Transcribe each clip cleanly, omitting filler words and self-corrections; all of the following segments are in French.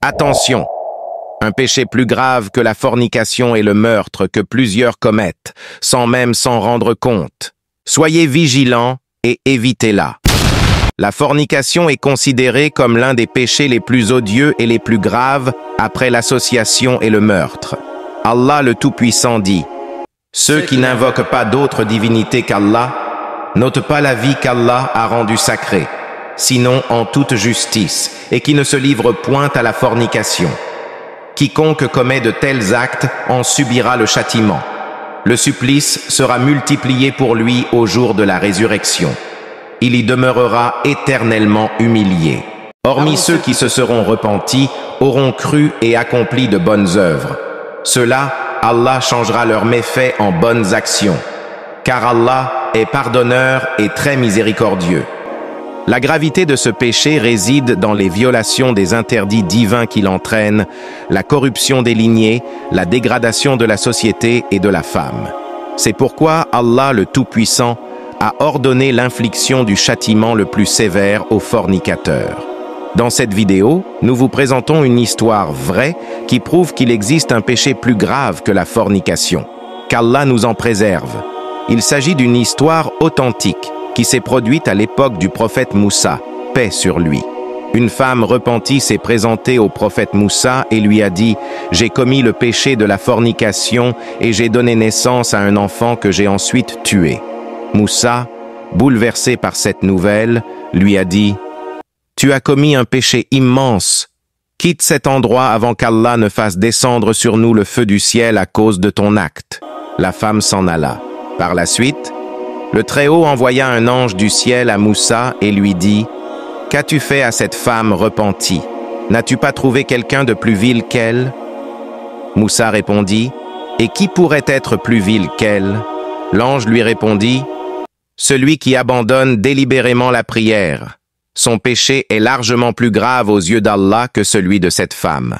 Attention! Un péché plus grave que la fornication et le meurtre que plusieurs commettent, sans même s'en rendre compte. Soyez vigilants et évitez-la. La fornication est considérée comme l'un des péchés les plus odieux et les plus graves après l'association et le meurtre. Allah le Tout-Puissant dit: ceux qui n'invoquent pas d'autre divinité qu'Allah n'ôtent pas la vie qu'Allah a rendue sacrée, sinon en toute justice, et qui ne se livrent point à la fornication. Quiconque commet de tels actes en subira le châtiment. Le supplice sera multiplié pour lui au jour de la résurrection. Il y demeurera éternellement humilié. Hormis ceux qui se seront repentis, auront cru et accompli de bonnes œuvres. Ceux-là, Allah changera leurs méfaits en bonnes actions. Car Allah est pardonneur et très miséricordieux. La gravité de ce péché réside dans les violations des interdits divins qu'il entraîne, la corruption des lignées, la dégradation de la société et de la femme. C'est pourquoi Allah le Tout-Puissant a ordonné l'infliction du châtiment le plus sévère aux fornicateurs. Dans cette vidéo, nous vous présentons une histoire vraie qui prouve qu'il existe un péché plus grave que la fornication. Qu'Allah nous en préserve. Il s'agit d'une histoire authentique qui s'est produite à l'époque du prophète Moussa, paix sur lui. Une femme repentie s'est présentée au prophète Moussa et lui a dit « J'ai commis le péché de la fornication et j'ai donné naissance à un enfant que j'ai ensuite tué. » Moussa, bouleversé par cette nouvelle, lui a dit « Tu as commis un péché immense. Quitte cet endroit avant qu'Allah ne fasse descendre sur nous le feu du ciel à cause de ton acte. » La femme s'en alla. Par la suite, le Très-Haut envoya un ange du ciel à Moussa et lui dit « Qu'as-tu fait à cette femme repentie? N'as-tu pas trouvé quelqu'un de plus vil qu'elle » Moussa répondit « Et qui pourrait être plus vil qu'elle » L'ange lui répondit « Celui qui abandonne délibérément la prière. Son péché est largement plus grave aux yeux d'Allah que celui de cette femme. »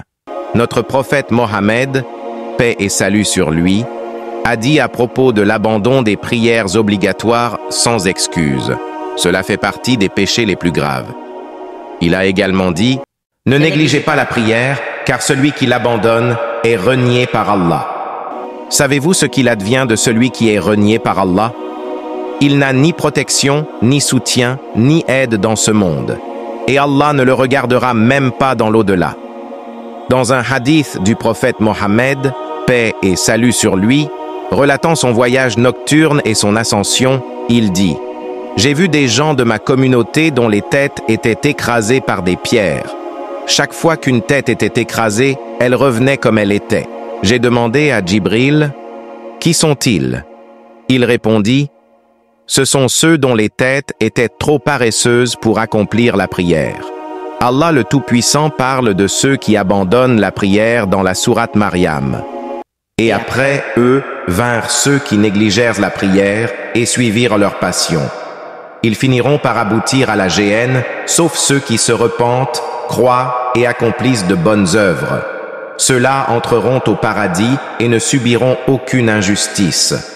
Notre prophète Mohammed, paix et salut sur lui, a dit à propos de l'abandon des prières obligatoires sans excuse. Cela fait partie des péchés les plus graves. Il a également dit « Ne négligez pas la prière, car celui qui l'abandonne est renié par Allah. » Savez-vous ce qu'il advient de celui qui est renié par Allah? Il n'a ni protection, ni soutien, ni aide dans ce monde. Et Allah ne le regardera même pas dans l'au-delà. Dans un hadith du prophète Mohammed, paix et salut sur lui, relatant son voyage nocturne et son ascension, il dit « J'ai vu des gens de ma communauté dont les têtes étaient écrasées par des pierres. Chaque fois qu'une tête était écrasée, elle revenait comme elle était. J'ai demandé à Djibril « Qui sont-ils » Il répondit « Ce sont ceux dont les têtes étaient trop paresseuses pour accomplir la prière. » Allah le Tout-Puissant parle de ceux qui abandonnent la prière dans la sourate Maryam. Et après, eux, vinrent ceux qui négligèrent la prière et suivirent leur passion. Ils finiront par aboutir à la géhenne, sauf ceux qui se repentent, croient et accomplissent de bonnes œuvres. Ceux-là entreront au paradis et ne subiront aucune injustice.